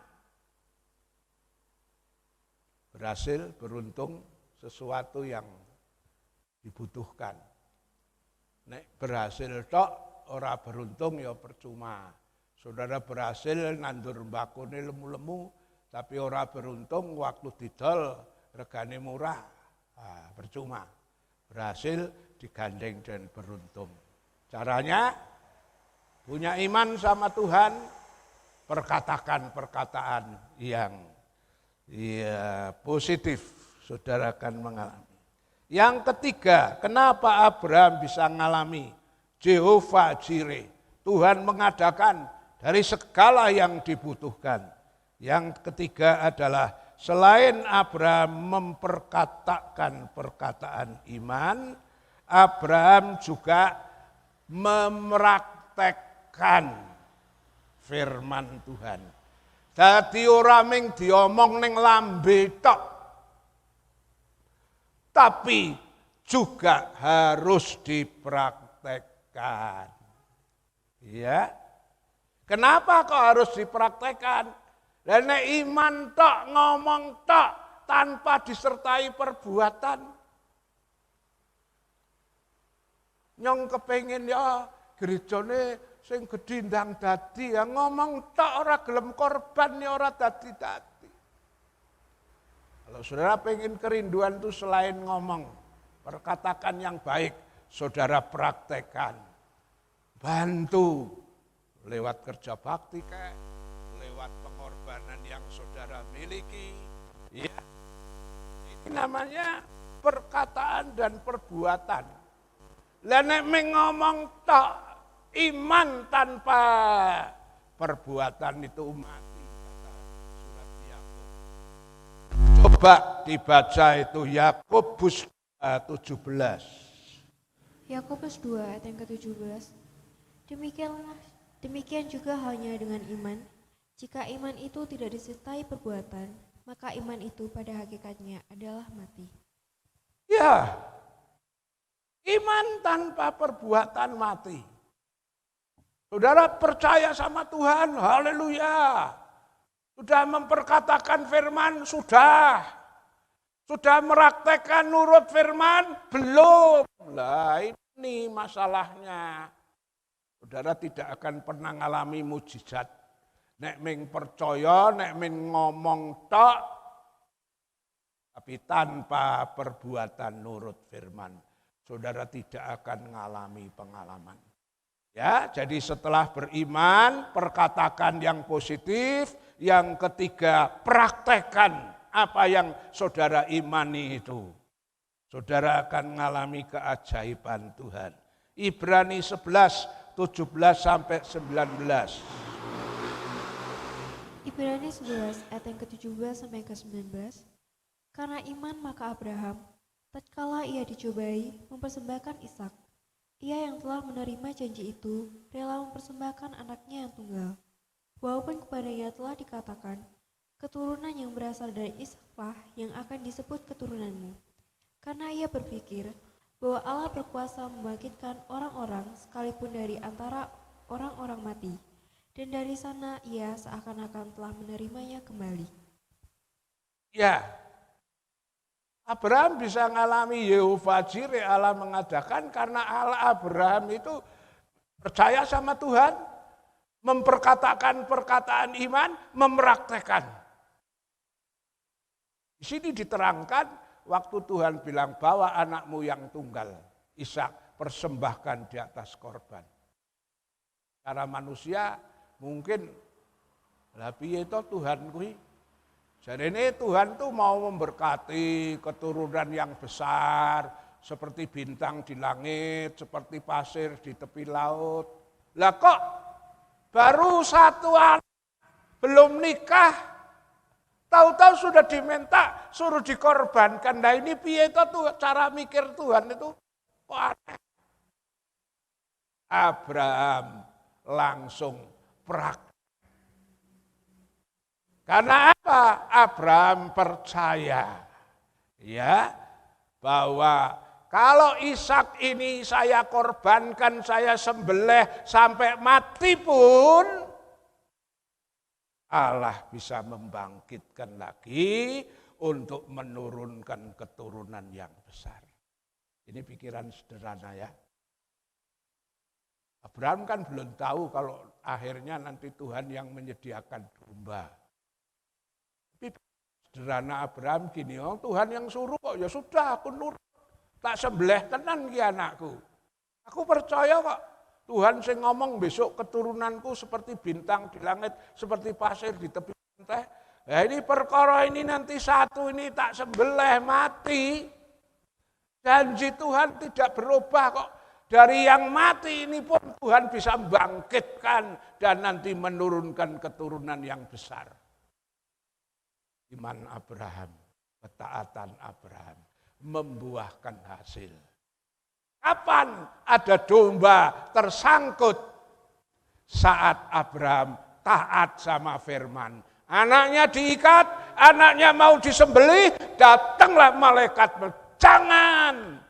Berhasil, beruntung, sesuatu yang dibutuhkan. Nek berhasil tok, ora beruntung ya percuma. Saudara berhasil nandur mbakone lemu-lemu, tapi ora beruntung waktu didol regane murah. Percuma. Berhasil digandeng dan beruntung. Caranya punya iman sama Tuhan, perkatakan perkataan yang positif, saudara akan mengalami. Yang ketiga, kenapa Abraham bisa mengalami Jehovah Jireh? Tuhan mengadakan dari segala yang dibutuhkan. Yang ketiga adalah selain Abraham memperkatakan perkataan iman, Abraham juga mempraktekkan firman Tuhan. Dadi ora mung diomong ning lambe tok, tapi juga harus dipraktekkan. Ya. Kenapa kok harus dipraktekkan? Dan nek iman tok, ngomong tok tanpa disertai perbuatan. Nyong kepengin ya gerejane sing gedhi ndang dadi ya ngomong tok ora gelem korban ya ora dadi-dadi. Kalau saudara pengen kerinduan itu selain ngomong, perkatakan yang baik, saudara praktekkan. Bantu lewat kerja bakti kayak, lewat pengorbanan yang saudara miliki. Ya. Ini namanya perkataan dan perbuatan. Lah nek ngomong tok, iman tanpa perbuatan itu mati, kata surat Yakub. Coba dibaca itu Yakobus 17. Yakobus 2 ayat yang ke-17. Demikian juga halnya dengan iman. Jika iman itu tidak disertai perbuatan, maka iman itu pada hakikatnya adalah mati. Ya, iman tanpa perbuatan mati. Saudara percaya sama Tuhan, haleluya. Sudah memperkatakan firman, sudah meraktekkan nurut firman, belum. Lah ini masalahnya. Saudara tidak akan pernah ngalami mujizat. Nek ming percaya, nek ming ngomong tok, tapi tanpa perbuatan nurut firman, saudara tidak akan ngalami pengalaman. Ya, jadi setelah beriman, perkatakan yang positif, yang ketiga praktekkan apa yang saudara imani itu. Saudara akan mengalami keajaiban Tuhan. Ibrani 11:17-19. Ibrani 11 ayat yang ke-17 sampai ke-19. Karena iman maka Abraham, tatkala ia dicobai, mempersembahkan Ishak. Ia yang telah menerima janji itu, rela mempersembahkan anaknya yang tunggal. Walaupun kepadanya telah dikatakan, Keturunan yang berasal dari Ishaklah yang akan disebut keturunanmu. Karena ia berpikir bahwa Allah berkuasa membangkitkan orang-orang sekalipun dari antara orang-orang mati. Dan dari sana ia seakan-akan telah menerimanya kembali. Ya, Abraham bisa mengalami Yehova Jireh, Allah mengadakan karena Allah Abraham itu percaya sama Tuhan, memperkatakan perkataan iman, mempraktekkan. Di sini diterangkan waktu Tuhan bilang bawa anakmu yang tunggal, Ishak, persembahkan di atas korban. Cara manusia mungkin piye to Tuhan kuwi. Jarene Tuhan tuh mau memberkati keturunan yang besar, seperti bintang di langit, seperti pasir di tepi laut. Lah kok baru satu anak belum nikah, tahu-tahu sudah diminta suruh dikorbankan. Nah ini piye tuh cara mikir Tuhan itu kok aneh. Abraham langsung praktek. Karena apa? Abraham percaya ya bahwa kalau Ishak ini saya korbankan, saya sembelih sampai mati pun Allah bisa membangkitkan lagi untuk menurunkan keturunan yang besar. Ini pikiran sederhana ya. Abraham kan belum tahu kalau akhirnya nanti Tuhan yang menyediakan domba. Tapi sederhana Abraham gini, oh Tuhan yang suruh kok, ya sudah aku nurut. Tak sembelih tenan ki anakku. Aku percaya kok Tuhan sing ngomong besok keturunanku seperti bintang di langit, seperti pasir di tepi pantai. Nah ini perkara ini nanti satu ini tak sembelih mati. Janji Tuhan tidak berubah kok. Dari yang mati ini pun Tuhan bisa bangkitkan dan nanti menurunkan keturunan yang besar. Iman Abraham, ketaatan Abraham membuahkan hasil. Kapan ada domba tersangkut? Saat Abraham taat sama firman. Anaknya diikat, anaknya mau disembelih, datanglah malaikat. Jangan!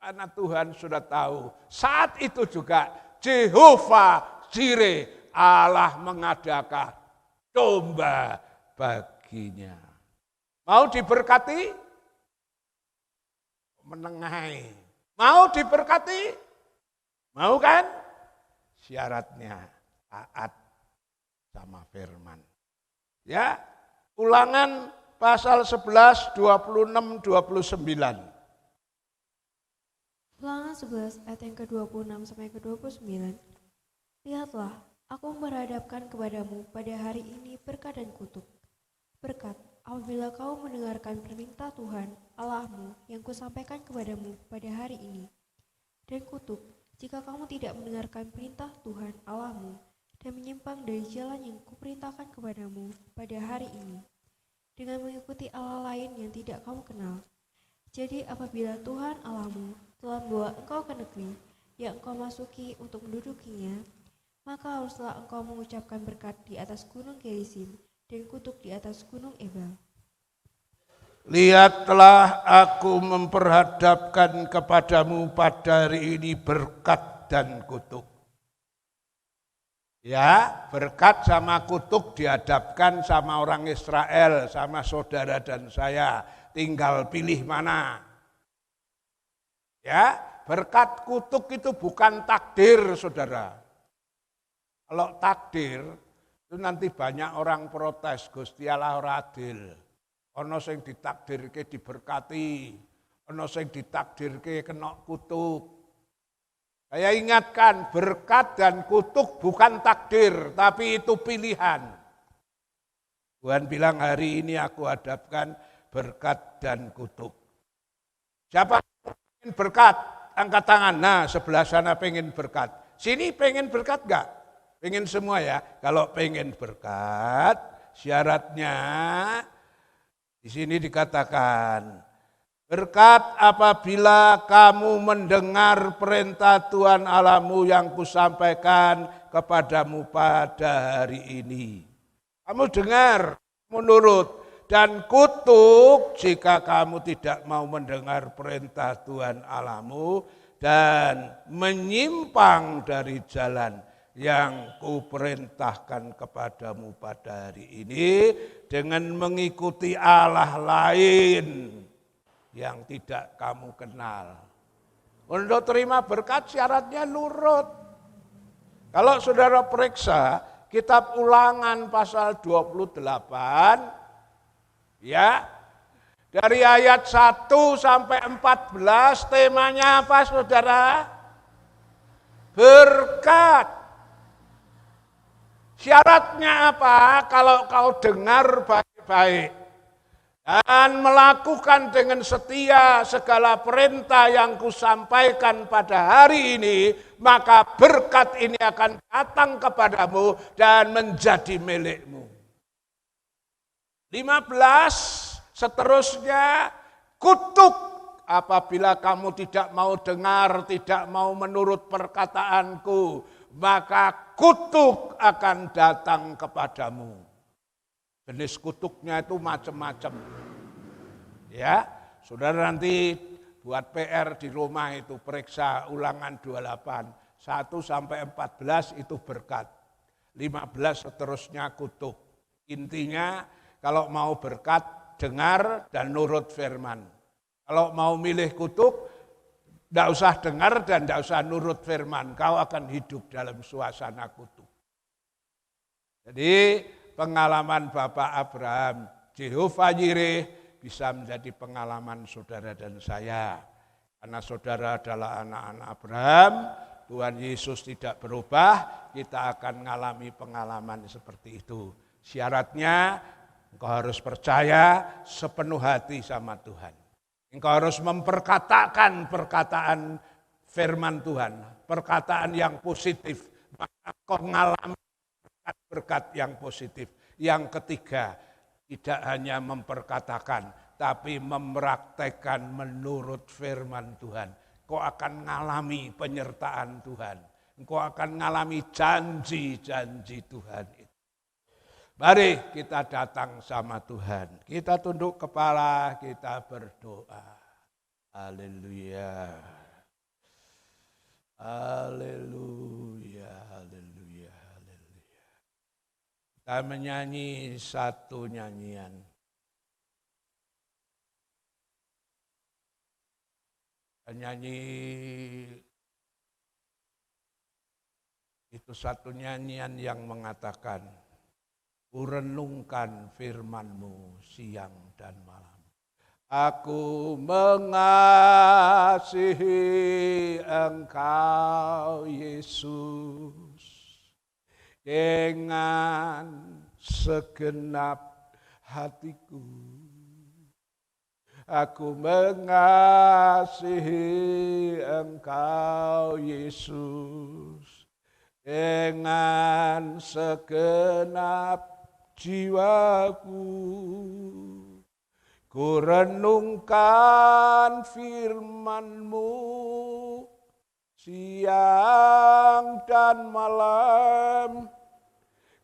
Karena Tuhan sudah tahu, saat itu juga Yehova Jireh, Allah mengadakan domba baginya. Mau diberkati? Menengahi. Mau diberkati? Mau kan? Syaratnya taat sama firman. Ya, Ulangan pasal 11, 26, 29. Ulangan 11 ayat yang ke-26 sampai ke-29. Lihatlah, aku berhadapkan kepadamu pada hari ini berkat dan kutuk. Berkat, apabila kau mendengarkan perintah Tuhan Allahmu yang kusampaikan kepadamu pada hari ini. Dan kutuk, jika kamu tidak mendengarkan perintah Tuhan Allahmu dan menyimpang dari jalan yang kuperintahkan kepadamu pada hari ini, dengan mengikuti Allah lain yang tidak kamu kenal. Jadi apabila Tuhan Allahmu telah membawa engkau ke negeri yang engkau masuki untuk mendudukinya, maka haruslah engkau mengucapkan berkat di atas gunung Gerizim dan kutuk di atas gunung Ebal. Lihatlah aku memperhadapkan kepadamu pada hari ini berkat dan kutuk. Ya, berkat sama kutuk dihadapkan sama orang Israel, sama saudara dan saya. Tinggal pilih mana. Ya, berkat kutuk itu bukan takdir, saudara. Kalau takdir, itu nanti banyak orang protes, Gusti Allah ora adil. Ana sing ditakdirke diberkati, ana sing ditakdirke kena kutuk. Saya ingatkan, berkat dan kutuk bukan takdir, tapi itu pilihan. Tuhan bilang hari ini aku hadapkan berkat dan kutuk. Siapa pengen berkat? Angkat tangan. Nah, sebelah sana pengen berkat. Sini pengen berkat enggak? Pengen semua ya. Kalau pengen berkat, syaratnya di sini dikatakan, berkat apabila kamu mendengar perintah Tuhan Allahmu yang kusampaikan kepadamu pada hari ini. Kamu dengar, menurut. Dan kutuk jika kamu tidak mau mendengar perintah Tuhan Allahmu dan menyimpang dari jalan yang kuperintahkan kepadamu pada hari ini dengan mengikuti Allah lain yang tidak kamu kenal. Untuk terima berkat syaratnya nurut. Kalau saudara periksa kitab Ulangan pasal 28, ya, dari ayat 1 sampai 14 temanya apa saudara? Berkat. Syaratnya apa? Kalau kau dengar baik-baik dan melakukan dengan setia segala perintah yang kusampaikan pada hari ini, maka berkat ini akan datang kepadamu dan menjadi milikmu. 15 seterusnya, kutuk apabila kamu tidak mau dengar, tidak mau menurut perkataanku, maka kutuk akan datang kepadamu. Jenis kutuknya itu macam-macam. Ya, saudara nanti buat PR di rumah itu periksa Ulangan 28, 1 sampai 14 itu berkat. 15 seterusnya kutuk. Intinya kalau mau berkat, dengar dan nurut firman. Kalau mau milih kutuk, tidak usah dengar dan tidak usah nurut firman. Kau akan hidup dalam suasana kutuk. Jadi pengalaman Bapak Abraham, Jehovah Yireh bisa menjadi pengalaman saudara dan saya. Karena saudara adalah anak-anak Abraham, Tuhan Yesus tidak berubah, kita akan mengalami pengalaman seperti itu. Syaratnya, engkau harus percaya sepenuh hati sama Tuhan. Engkau harus memperkatakan perkataan firman Tuhan, perkataan yang positif. Maka engkau mengalami berkat yang positif. Yang ketiga, tidak hanya memperkatakan, tapi mempraktekkan menurut firman Tuhan. Engkau akan mengalami penyertaan Tuhan. Engkau akan mengalami janji-janji Tuhan itu. Mari kita datang sama Tuhan. Kita tunduk kepala, kita berdoa. Haleluya. Haleluya, haleluya, haleluya. Kita menyanyi satu nyanyian. Penyanyi itu satu nyanyian yang mengatakan, kurenungkan firman-Mu siang dan malam. Aku mengasihi Engkau Yesus dengan segenap hatiku. Aku mengasihi Engkau Yesus dengan segenap jiwaku. Ku renungkan firman-Mu siang dan malam.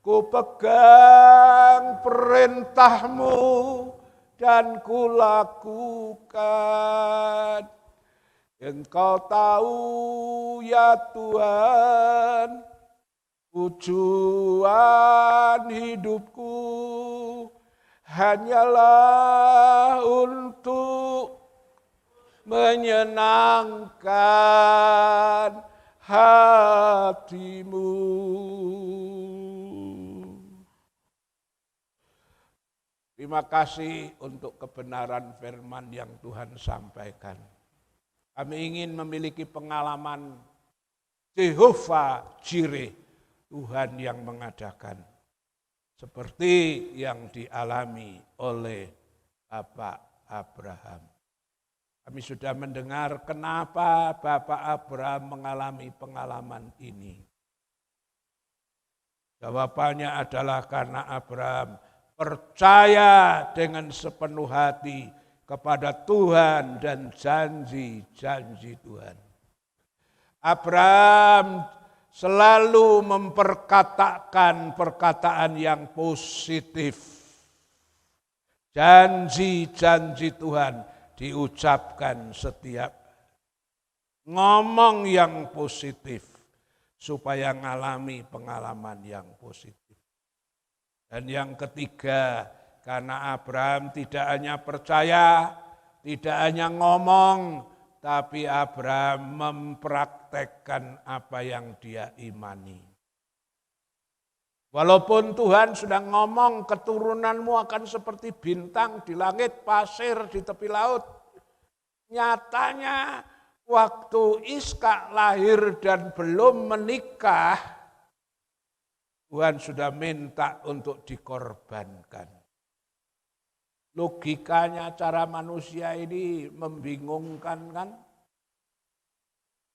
Ku pegang perintah-Mu dan ku lakukan. Engkau tahu ya Tuhan, tujuan hidupku hanyalah untuk menyenangkan hati-Mu. Terima kasih untuk kebenaran firman yang Tuhan sampaikan. Kami ingin memiliki pengalaman Jehovah Jireh, Tuhan yang mengadakan. Seperti yang dialami oleh Bapak Abraham. Kami sudah mendengar kenapa Bapak Abraham mengalami pengalaman ini. Jawabannya adalah karena Abraham percaya dengan sepenuh hati kepada Tuhan dan janji-janji Tuhan. Abraham selalu memperkatakan perkataan yang positif. Janji-janji Tuhan diucapkan setiap ngomong yang positif supaya ngalami pengalaman yang positif. Dan yang ketiga, karena Abraham tidak hanya percaya, tidak hanya ngomong, tapi Abraham mempraktekkan apa yang dia imani. Walaupun Tuhan sudah ngomong keturunanmu akan seperti bintang di langit, pasir di tepi laut. Nyatanya waktu Ishak lahir dan belum menikah, Tuhan sudah minta untuk dikorbankan. Logikanya cara manusia ini membingungkan kan?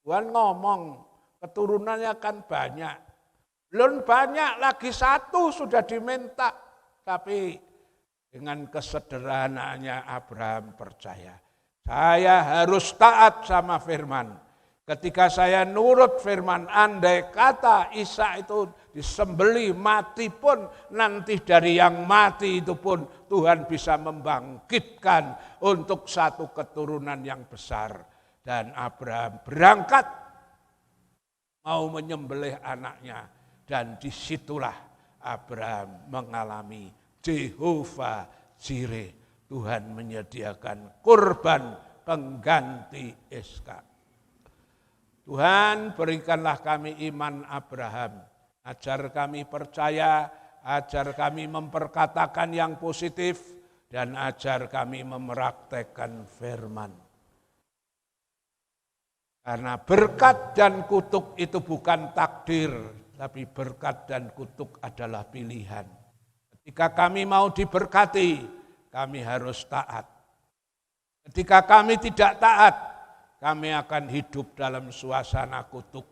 Tuhan ngomong keturunannya kan banyak. Belum banyak lagi satu sudah diminta. Tapi dengan kesederhanaannya Abraham percaya. Saya harus taat sama firman. Ketika saya nurut firman, andai kata Ishak itu disembeli mati pun, nanti dari yang mati itu pun Tuhan bisa membangkitkan untuk satu keturunan yang besar. Dan Abraham berangkat mau menyembelih anaknya. Dan disitulah Abraham mengalami Jehovah Jireh. Tuhan menyediakan kurban pengganti Ishak. Tuhan berikanlah kami iman Abraham. Ajar kami percaya, ajar kami memperkatakan yang positif, dan ajar kami mempraktekkan firman. Karena berkat dan kutuk itu bukan takdir, tapi berkat dan kutuk adalah pilihan. Ketika kami mau diberkati, kami harus taat. Ketika kami tidak taat, kami akan hidup dalam suasana kutuk.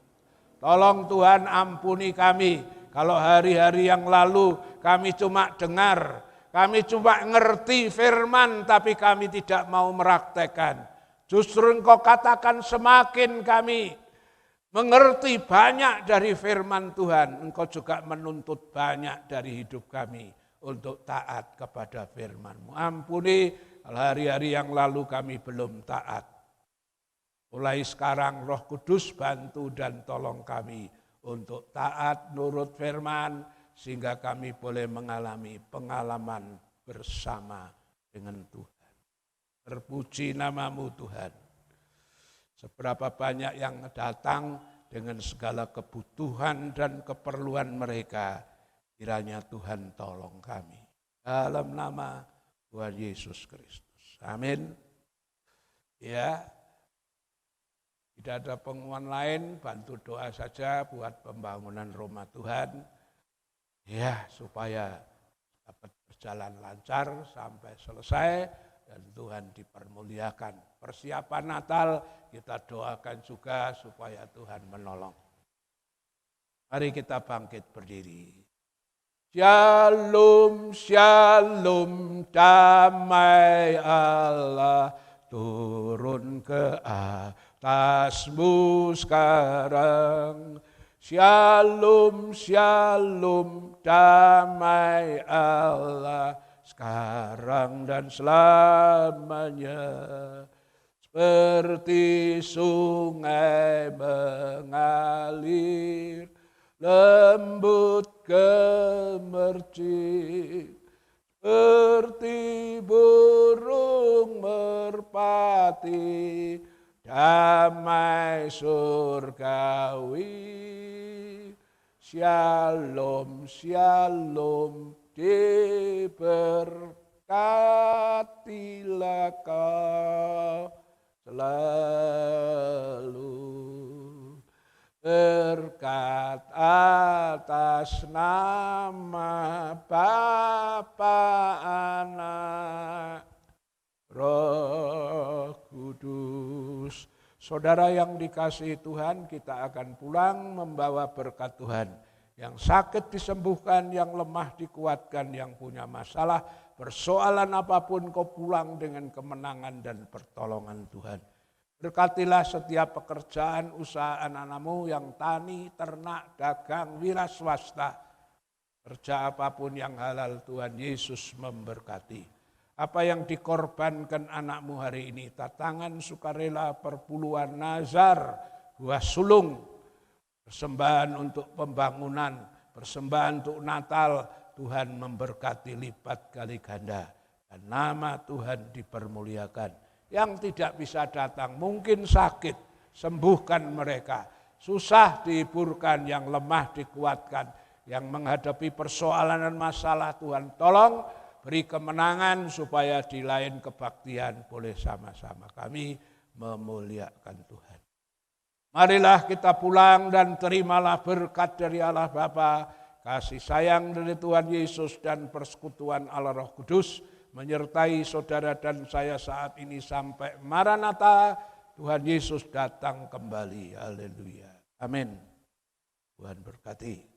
Tolong Tuhan ampuni kami, kalau hari-hari yang lalu kami cuma dengar, kami cuma ngerti firman, tapi kami tidak mau meraktekan. Justru Engkau katakan semakin kami mengerti banyak dari firman Tuhan, Engkau juga menuntut banyak dari hidup kami untuk taat kepada firman-Mu. Ampuni hari-hari yang lalu kami belum taat. Mulai sekarang Roh Kudus bantu dan tolong kami untuk taat nurut firman, sehingga kami boleh mengalami pengalaman bersama dengan Tuhan. Terpuji nama-Mu Tuhan. Seberapa banyak yang datang dengan segala kebutuhan dan keperluan mereka, kiranya Tuhan tolong kami. Dalam nama Tuhan Yesus Kristus. Amin. Ya, tidak ada pengumuman lain, bantu doa saja buat pembangunan rumah Tuhan. Ya, supaya dapat berjalan lancar sampai selesai dan Tuhan dipermuliakan. Persiapan Natal kita doakan juga supaya Tuhan menolong. Mari kita bangkit berdiri. Shalom, shalom, damai Allah turun ke atasmu sekarang. Shalom, shalom, damai Allah sekarang dan selamanya. Seperti sungai mengalir, lembut gemercik, seperti burung merpati, damai surgawi. Shalom, shalom, diberkatilah kau selalu. Berkat atas nama Bapa, Anak, Roh Kudus. Saudara yang dikasihi Tuhan, kita akan pulang membawa berkat Tuhan. Yang sakit disembuhkan, yang lemah dikuatkan, yang punya masalah, persoalan apapun kau pulang dengan kemenangan dan pertolongan Tuhan. Berkatilah setiap pekerjaan usaha anak-anakmu yang tani, ternak, dagang, wira swasta. Kerja apapun yang halal Tuhan Yesus memberkati. apa yang dikorbankan anakmu hari ini, tatangan sukarela, perpuluhan, nazar, buah sulung, persembahan untuk pembangunan, persembahan untuk Natal, Tuhan memberkati lipat kali ganda. Dan nama Tuhan dipermuliakan. Yang tidak bisa datang, mungkin sakit, sembuhkan mereka. Susah dihiburkan, yang lemah dikuatkan. Yang menghadapi persoalan dan masalah, Tuhan tolong beri kemenangan supaya di lain kebaktian boleh sama-sama kami memuliakan Tuhan. Marilah kita pulang dan terimalah berkat dari Allah Bapa, kasih sayang dari Tuhan Yesus dan persekutuan Allah Roh Kudus menyertai saudara dan saya saat ini sampai Maranatha, Tuhan Yesus datang kembali. Haleluya. Amin. Tuhan berkati.